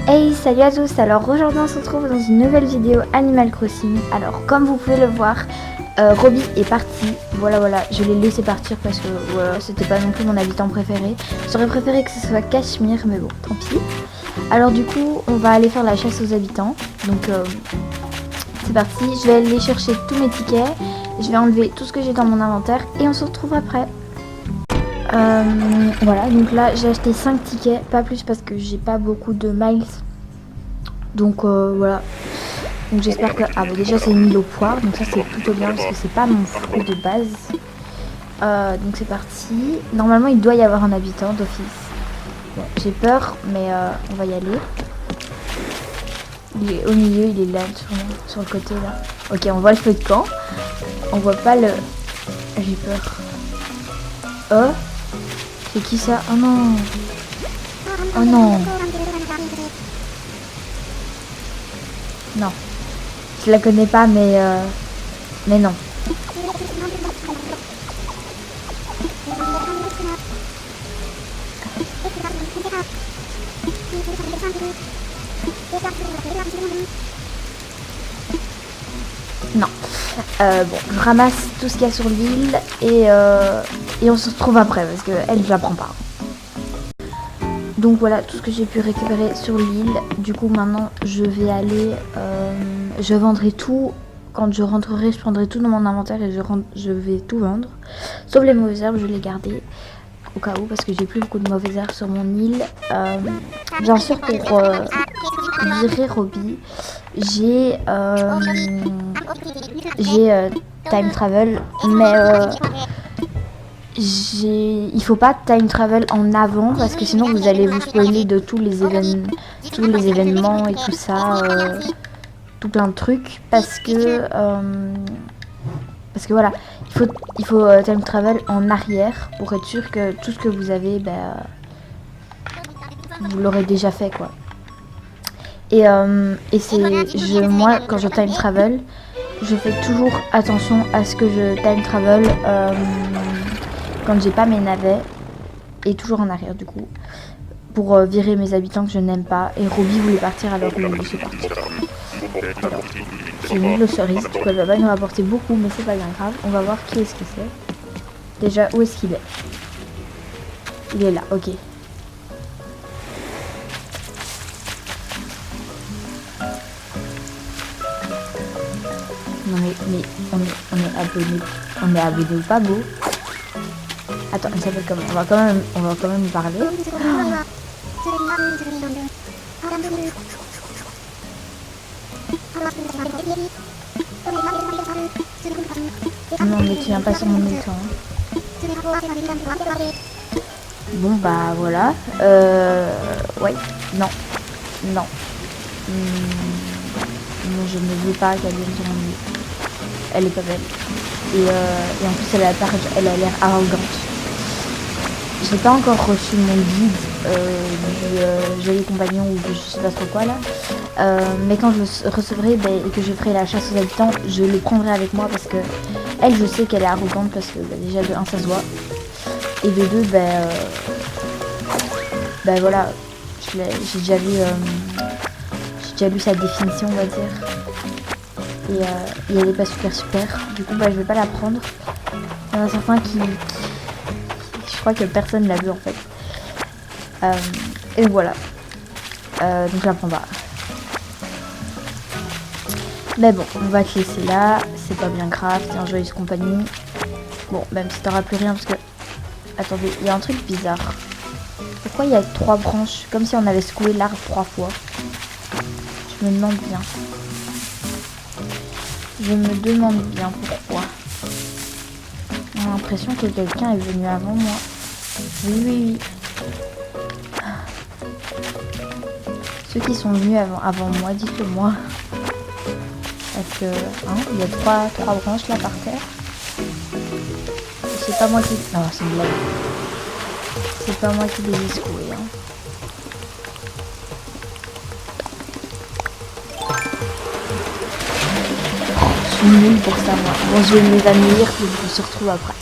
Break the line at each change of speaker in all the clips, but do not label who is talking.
Hey, salut à tous. Alors aujourd'hui on se retrouve dans une nouvelle vidéo Animal Crossing. Alors comme vous pouvez le voir, Robbie est parti. Voilà, je l'ai laissé partir parce que voilà, c'était pas non plus mon habitant préféré. J'aurais préféré que ce soit Cachemire, mais bon, tant pis. Alors du coup, on va aller faire la chasse aux habitants. Donc c'est parti. Je vais aller chercher tous mes tickets. Je vais enlever tout ce que j'ai dans mon inventaire et on se retrouve après. Voilà, donc là j'ai acheté 5 tickets, pas plus parce que j'ai pas beaucoup de miles. Donc voilà. Donc j'espère que... Ah bah déjà c'est une île aux poires, donc ça c'est plutôt bien parce que c'est pas mon fruit de base. Donc c'est parti. Normalement il doit y avoir un habitant d'office. Bon, j'ai peur, mais on va y aller. Il est au milieu, il est là sur le côté là. Ok, on voit le feu de camp. On voit pas le... J'ai peur. Oh, c'est qui ça? Oh non. Oh non. Non. Je la connais pas, mais non. Non. Bon, je ramasse tout ce qu'il y a sur l'île et on se retrouve après parce qu'elle je la prends pas. Donc voilà tout ce que j'ai pu récupérer sur l'île. Du coup maintenant je vais aller, je vendrai tout. Quand je rentrerai je prendrai tout dans mon inventaire et je vais tout vendre. Sauf les mauvaises herbes, je vais les garder au cas où parce que j'ai plus beaucoup de mauvaises herbes sur mon île. Bien sûr pour virer Robbie, j'ai time travel, mais il faut pas time travel en avant parce que sinon vous allez vous spoiler de tous les événements et tout ça, tout plein de trucs parce que voilà, il faut time travel en arrière pour être sûr que tout ce que vous avez, vous l'aurez déjà fait quoi. Et moi quand je time travel, je fais toujours attention à ce que je time travel quand j'ai pas mes navets et toujours en arrière du coup pour virer mes habitants que je n'aime pas. Et Robbie voulait partir alors je l'ai laissé partir. Alors, c'est une île aux cerises, du coup elle va pas nous rapporter beaucoup mais c'est pas bien grave. On va voir qui est-ce que c'est. Déjà où est-ce qu'il est? Il est là, ok. Non mais on est abonné ou pas beau? Attends, il s'appelle comment? On va quand même lui parler. Non mais tu viens pas sur mon écran. Bon bah voilà. Ouais, non. Non. Moi je ne veux pas qu'elle vienne sur mon île. Elle est pas belle. Et en plus elle a l'air arrogante. J'ai pas encore reçu mon guide du joli compagnon ou je sais pas trop quoi là. Mais quand je le recevrai et que je ferai la chasse aux habitants, je le prendrai avec moi parce que elle, je sais qu'elle est arrogante parce que déjà de 1 ça se voit. Et de 2, voilà, j'ai déjà lu sa définition on va dire. Et elle est pas super. Du coup je vais pas la prendre. Il y en a certains qui je crois que personne l'a vu en fait. Et voilà. Donc je la prends pas. Mais bon, on va te laisser là. C'est pas bien grave, t'es en joyeuse compagnie. Bon, même si t'auras plus rien parce que... Attendez, il y a un truc bizarre. Pourquoi il y a 3 branches? Comme si on avait secoué l'arbre 3 fois. Je me demande bien. Pourquoi. J'ai l'impression que quelqu'un est venu avant moi. Oui. Ceux qui sont venus avant moi, dites-le moi. Parce que, il y a 3 branches là par terre. C'est pas moi qui... Non, c'est une blague. C'est pas moi qui les ai secoués. Je suis nulle pour ça moi. Bon, je vais m'évanouir puis on se retrouve après.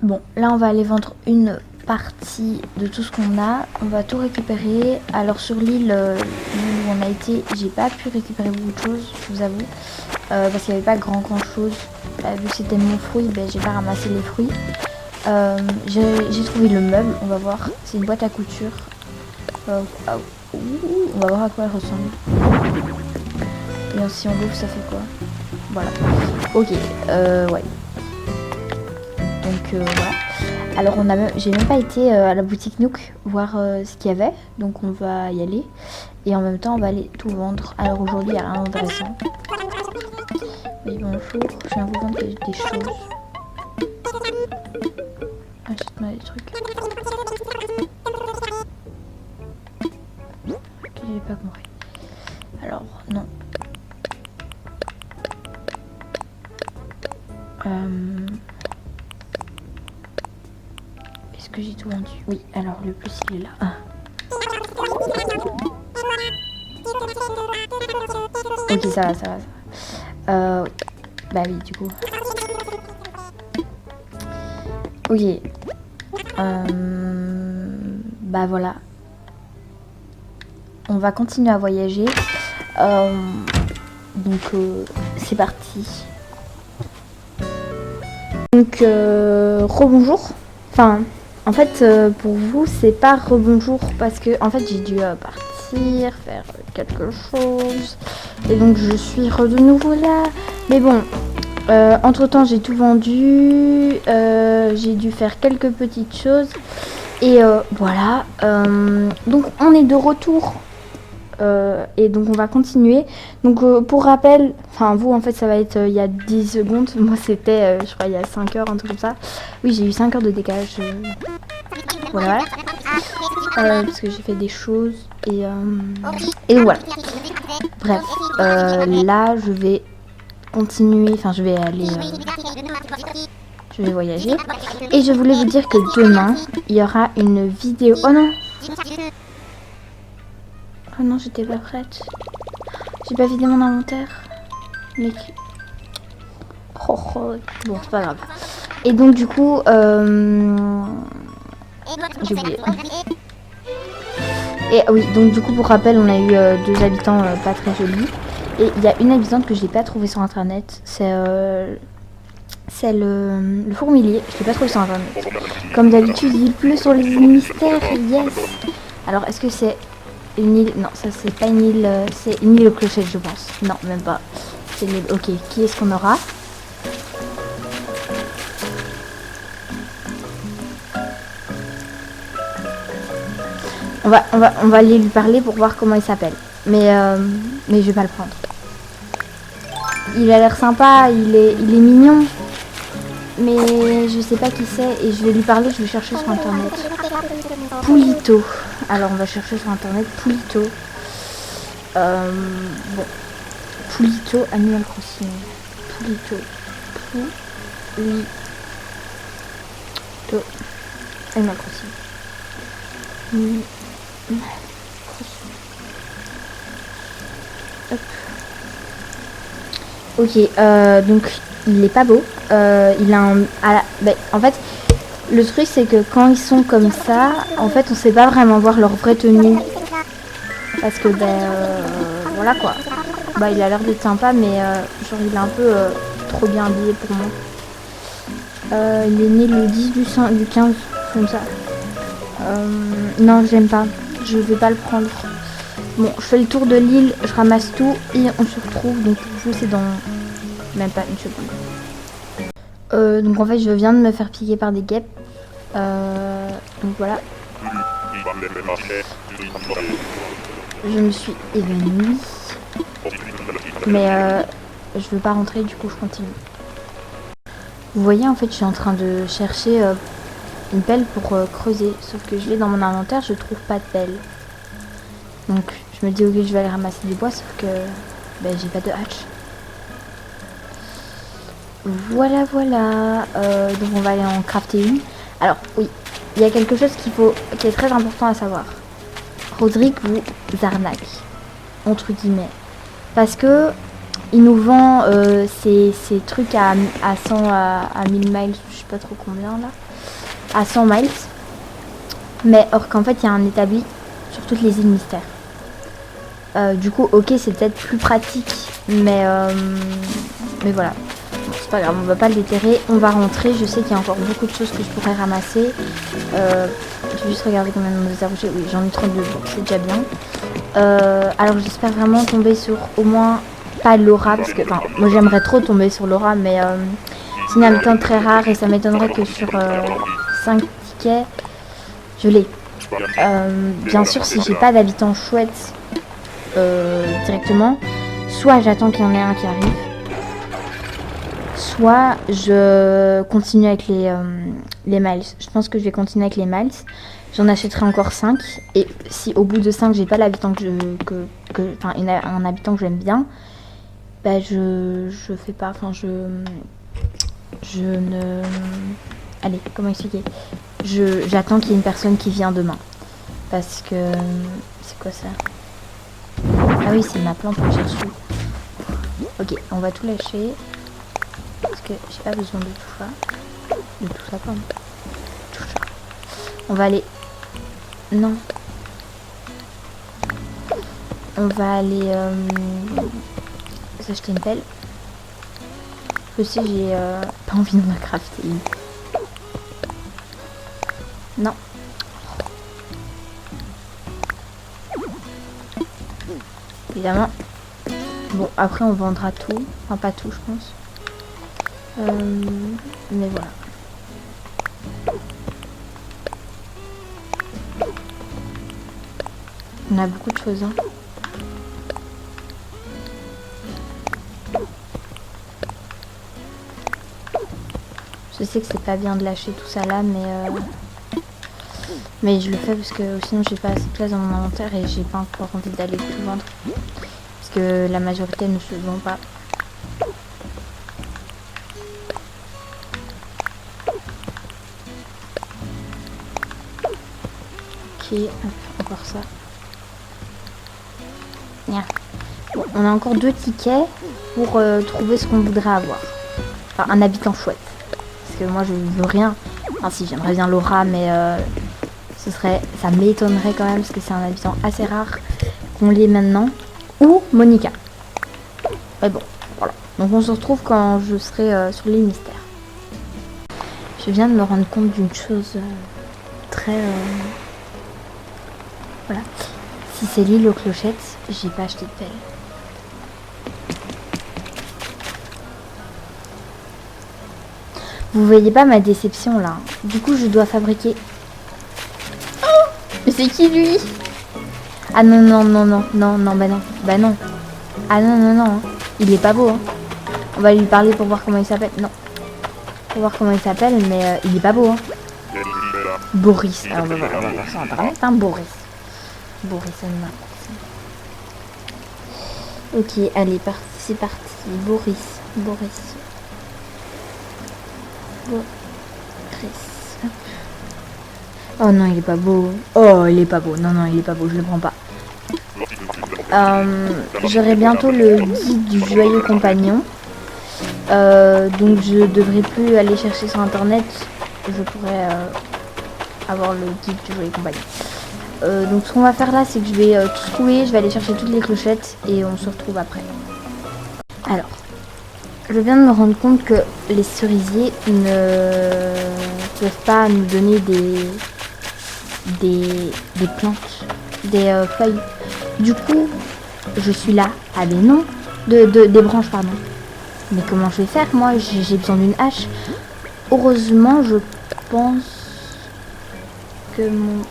Bon, là on va aller vendre une partie de tout ce qu'on a. On va tout récupérer. Alors sur l'île où on a été, j'ai pas pu récupérer beaucoup de choses, je vous avoue. Parce qu'il n'y avait pas grand chose. Vu que c'était mon fruit, ben, j'ai pas ramassé les fruits. J'ai trouvé le meuble, on va voir. C'est une boîte à couture. On va voir à quoi elle ressemble. Et si on l'ouvre, ça fait quoi? Voilà. Ok, ouais. Donc voilà. Alors j'ai même pas été à la boutique Nook voir ce qu'il y avait. Donc on va y aller. Et en même temps on va aller tout vendre. Alors aujourd'hui il n'y a rien d'intéressant. Oui bonjour, je viens vous vendre des choses. Achète-moi des trucs. Ok, j'ai pas compris. Alors non. Est-ce que j'ai tout vendu? Oui, alors le plus il est là. Ah. Ok, ça va. Oui. Bah oui, du coup. Ok. Bah voilà. On va continuer à voyager. Donc c'est parti. Donc rebonjour. Enfin, en fait pour vous c'est pas rebonjour parce que en fait j'ai dû partir faire quelque chose et donc je suis de nouveau là. Mais bon, entre temps j'ai tout vendu, j'ai dû faire quelques petites choses et voilà. Donc on est de retour. Et donc on va continuer. Donc pour rappel, enfin vous en fait ça va être il y a 10 secondes. Moi c'était je crois il y a 5 heures, un truc comme ça. Oui j'ai eu 5 heures de décalage. Voilà. Parce que j'ai fait des choses. Et donc voilà. Bref. Là je vais continuer. Enfin je vais aller... je vais voyager. Et je voulais vous dire que demain il y aura une vidéo... Oh non! Oh non, j'étais pas prête. J'ai pas vidé mon inventaire. Mais... Oh, bon, c'est pas grave. Et donc, du coup... j'ai oublié. Et oui, donc du coup, pour rappel, on a eu 2 habitants pas très jolis. Et il y a une habitante que je n'ai pas trouvée sur internet. C'est le fourmilier. Je l'ai pas trouvé sur internet. Comme d'habitude, il pleut sur les îles mystères. Yes. Alors, est-ce que c'est... une île, non ça c'est pas une île, c'est une île aux clochettes je pense. Non même pas. C'est une île, ok. Qui est-ce qu'on aura? On va aller lui parler pour voir comment il s'appelle. Mais je vais pas le prendre. Il a l'air sympa, il est mignon. Mais je sais pas qui c'est et je vais lui parler, je vais chercher sur internet. Poulito. Alors on va chercher sur internet Poulito. Bon. Poulito Animal Crossing. Poulito. Poulito Animal Crossing. Hop. Ok, donc il est pas beau. Il a un... en fait, le truc c'est que quand ils sont comme ça, en fait on sait pas vraiment voir leur vraie tenue. Parce que voilà quoi. Bah il a l'air d'être sympa mais genre il est un peu trop bien habillé pour moi. Il est né le 10 du 15, comme ça. Non j'aime pas. Je vais pas le prendre. Bon je fais le tour de l'île, je ramasse tout et on se retrouve. Donc vous c'est dans même pas une seconde. Donc en fait je viens de me faire piquer par des guêpes. Donc voilà. Je me suis évanouie. Mais je veux pas rentrer, du coup je continue. Vous voyez en fait je suis en train de chercher une pelle pour creuser. Sauf que je l'ai dans mon inventaire, je trouve pas de pelle. Donc je me dis ok je vais aller ramasser du bois sauf que j'ai pas de hatch. Voilà. Donc on va aller en crafter une. Alors oui, il y a quelque chose qui est très important à savoir. Rodrigue vous arnaque, entre guillemets. Parce que il nous vend ces trucs à 100 à 1000 miles, je sais pas trop combien là. À 100 miles. Mais or qu'en fait il y a un établi sur toutes les îles mystères. Du coup ok c'est peut-être plus pratique, mais voilà. Bon, c'est pas grave, on va pas le déterrer, on va rentrer. Je sais qu'il y a encore beaucoup de choses que je pourrais ramasser. Je vais juste regarder combien de nos accrochés. Oui, j'en ai 32, donc c'est déjà bien. Alors j'espère vraiment tomber sur au moins pas Laura, parce que enfin moi j'aimerais trop tomber sur Laura, mais c'est une habitante très rare et ça m'étonnerait que sur 5 tickets je l'ai. Bien sûr si j'ai pas d'habitant chouette directement, soit j'attends qu'il y en ait un qui arrive, soit je continue avec les miles. Je pense que je vais continuer avec les miles. J'en achèterai encore 5. Et si au bout de 5 j'ai pas l'habitant un habitant que j'aime bien, bah je fais pas. Enfin je ne. Allez, comment expliquer? J'attends qu'il y ait une personne qui vient demain. Parce que. C'est quoi ça? Ah oui, c'est ma plante que j'ai reçue. Ok, on va tout lâcher. Parce que j'ai pas besoin de tout ça. De tout ça, pardon. Tout ça. On va aller. Non. On va aller s'acheter une pelle. Aussi, j'ai pas envie de me crafter une. Non. Évidemment. Bon, après, on vendra tout. Enfin, pas tout, je pense. Mais voilà. On a beaucoup de choses, hein. Je sais que c'est pas bien de lâcher tout ça là, mais je le fais parce que sinon j'ai pas assez de place dans mon inventaire et j'ai pas encore envie d'aller tout vendre. Parce que la majorité ne se vend pas. Ok, encore ça. Bien. Bon, on a encore 2 tickets pour trouver ce qu'on voudrait avoir. Enfin, un habitant chouette. Parce que moi je veux rien. Enfin si, j'aimerais bien Laura, mais ça m'étonnerait quand même parce que c'est un habitant assez rare qu'on l'ait maintenant. Ou Monica. Mais bon, voilà. Donc on se retrouve quand je serai sur l'île mystère. Je viens de me rendre compte d'une chose très... Voilà. Si c'est l'île aux clochettes, j'ai pas acheté de pelle. Vous voyez pas ma déception là. Du coup je dois fabriquer... Oh, mais c'est qui lui? Ah non non non non non non bah non. Bah non. Ah non non non. Il est pas beau hein. On va lui parler pour voir comment il s'appelle. Non. Pour voir comment il s'appelle, mais il est pas beau hein. Boris. Alors on va voir sur internet hein, Boris. Boris Anna. Ok, allez, c'est parti. Boris. Oh non, il est pas beau. Oh, il est pas beau. Non, non, il est pas beau. Je le prends pas. J'aurai bientôt le guide du joyeux compagnon. Donc je devrais plus aller chercher sur internet. Je pourrais avoir le guide du joyeux compagnon. Donc ce qu'on va faire là, c'est que je vais tout trouver. Je vais aller chercher toutes les clochettes et on se retrouve après. Alors. Je viens de me rendre compte que les cerisiers ne peuvent pas nous donner des plantes, des feuilles. Du coup, je suis là. Ah mais non, des branches, pardon. Mais comment je vais faire? Moi, j'ai besoin d'une hache. Heureusement, je pense que mon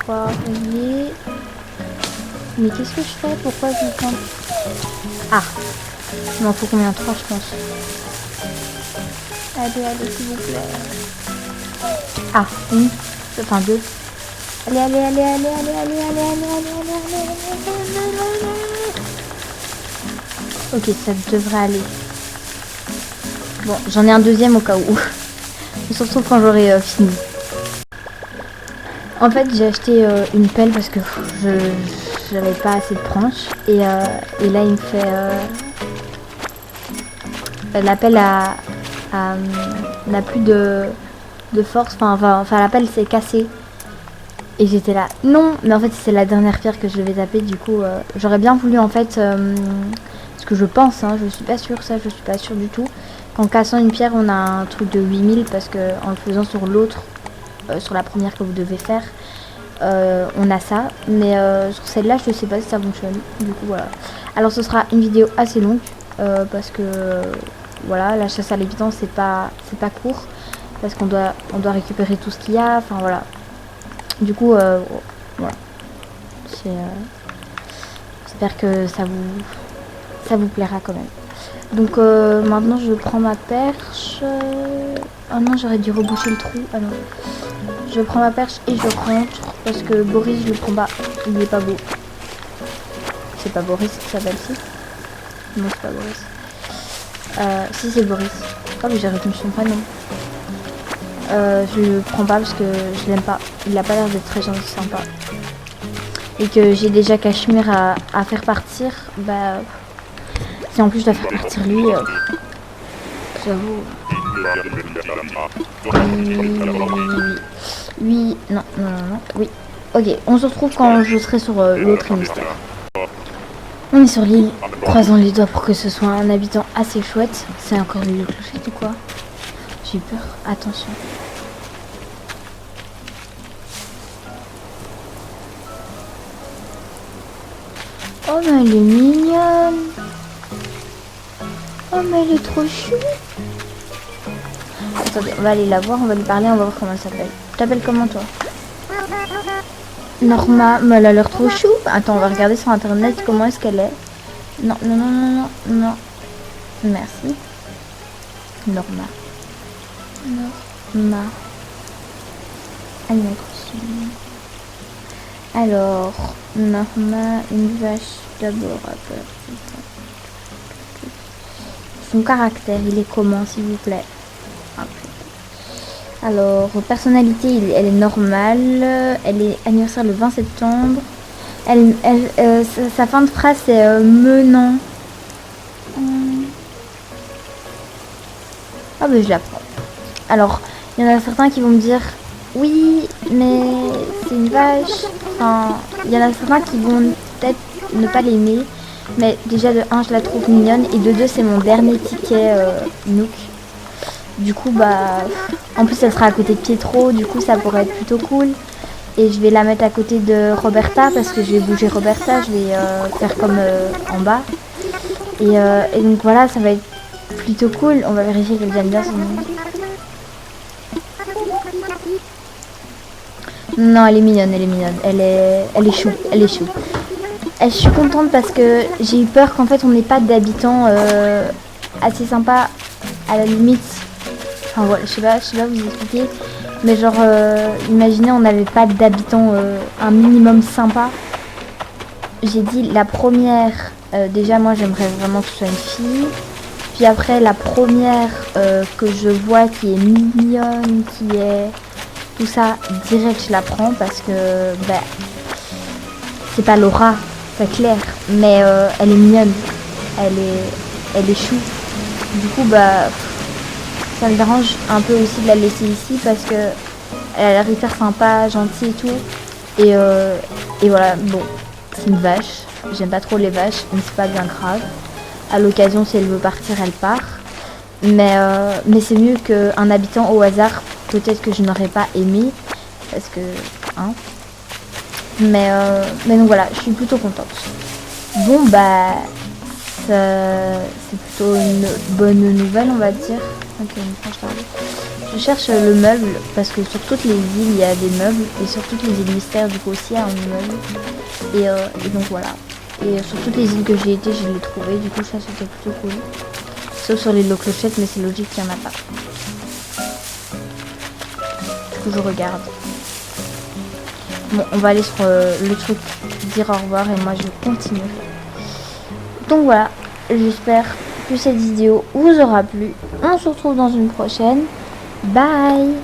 poirier... Mais qu'est-ce que je fais? Pourquoi je prends... Ah, il m'en faut combien? 3 je pense. Allez, s'il vous plaît. Ah, une. Enfin 2. Allez. Ok, ça devrait aller. Bon, j'en ai un deuxième au cas où. On se retrouve quand j'aurai fini. En fait, j'ai acheté une pelle parce que j'avais pas assez de tranches. Et là, il me fait... la pelle n'a plus de force. Enfin, la pelle s'est cassée. Et j'étais là, non, mais en fait c'est la dernière pierre que je devais taper, du coup j'aurais bien voulu en fait, ce que je pense, hein, je suis pas sûre ça, je suis pas sûre du tout, qu'en cassant une pierre on a un truc de 8000 parce que en le faisant sur l'autre, sur la première que vous devez faire, on a ça, mais sur celle-là je sais pas si ça fonctionne, du coup voilà. Alors ce sera une vidéo assez longue, parce que voilà, la chasse à l'évitant c'est pas court, parce qu'on doit récupérer tout ce qu'il y a, enfin voilà. Du coup, voilà. J'espère que ça vous plaira quand même. Donc maintenant je prends ma perche. Oh non, j'aurais dû reboucher le trou. Ah non. Je prends ma perche et je rentre parce que Boris je le prends pas. Il est pas beau. C'est pas Boris qui s'appelle si. Non, c'est pas Boris. Si c'est Boris. Oh mais j'ai retenu son prénom. Je le prends pas parce que je l'aime pas. Il a pas l'air d'être très gentil, sympa. Et que j'ai déjà Cachemire à faire partir. Bah, si en plus je dois faire partir lui, j'avoue. Oui, non, oui. Ok, on se retrouve quand je serai sur l'autre hémisphère. On est sur l'île, croisons les doigts pour que ce soit un habitant assez chouette. C'est encore l'île clochette ou quoi? J'ai peur, attention. Oh mais elle est mignonne. Oh mais elle est trop chou. Attendez, on va aller la voir, on va lui parler, on va voir comment elle s'appelle. Tu t'appelles comment toi? Norma, mais elle a l'air trop chou. Attends, on va regarder sur internet comment est-ce qu'elle est. Non, non, non, non, non, non. Merci. Norma. Norma. Alors, Norma, une vache d'abord. Son caractère, il est comment, s'il vous plaît? Alors, personnalité, elle est normale. Elle est anniversaire le 20 septembre. Sa fin de phrase, c'est menant. Ah ben je la prends. Alors, il y en a certains qui vont me dire oui, mais c'est une vache. Enfin, il y en a certains qui vont peut-être ne pas l'aimer. Mais déjà de 1, je la trouve mignonne. Et de 2, c'est mon dernier ticket Nook. Du coup, bah, en plus elle sera à côté de Pietro. Du coup, ça pourrait être plutôt cool. Et je vais la mettre à côté de Roberta parce que je vais bouger Roberta. Je vais faire comme en bas. Et donc voilà, ça va être plutôt cool. On va vérifier qu'elle aime bien son nom. Non, elle est mignonne, elle est mignonne. Elle est chou, elle est chou. Je suis contente parce que j'ai eu peur qu'en fait on n'ait pas d'habitants assez sympas à la limite. Enfin voilà, je sais pas vous expliquer. Mais genre, imaginez on n'avait pas d'habitants un minimum sympa. J'ai dit la première, déjà moi j'aimerais vraiment que ce soit une fille. Puis après la première que je vois qui est mignonne, qui est tout ça, direct je la prends parce que bah, c'est pas Laura, c'est clair, mais elle est mignonne, elle est chou. Du coup bah ça me dérange un peu aussi de la laisser ici parce que elle a l'air hyper sympa, gentille et tout. Et voilà, bon, c'est une vache. J'aime pas trop les vaches, mais c'est pas bien grave. À l'occasion, si elle veut partir, elle part. Mais c'est mieux qu'un habitant au hasard, peut-être que je n'aurais pas aimé. Parce que, hein. Mais donc voilà, je suis plutôt contente. Bon, bah, c'est plutôt une bonne nouvelle, on va dire. Ok, une franche tardée. Je cherche le meuble, parce que sur toutes les îles, il y a des meubles. Et sur toutes les îles mystères, du coup, aussi, il y a un meuble. Et donc voilà. Et sur toutes les îles que j'ai été, je l'ai trouvé. Du coup, ça, c'était plutôt cool. Sauf sur les clochettes, mais c'est logique qu'il n'y en a pas. Du coup, je regarde. Bon, on va aller sur le truc, dire au revoir, et moi, je continue. Donc voilà, j'espère que cette vidéo vous aura plu. On se retrouve dans une prochaine. Bye!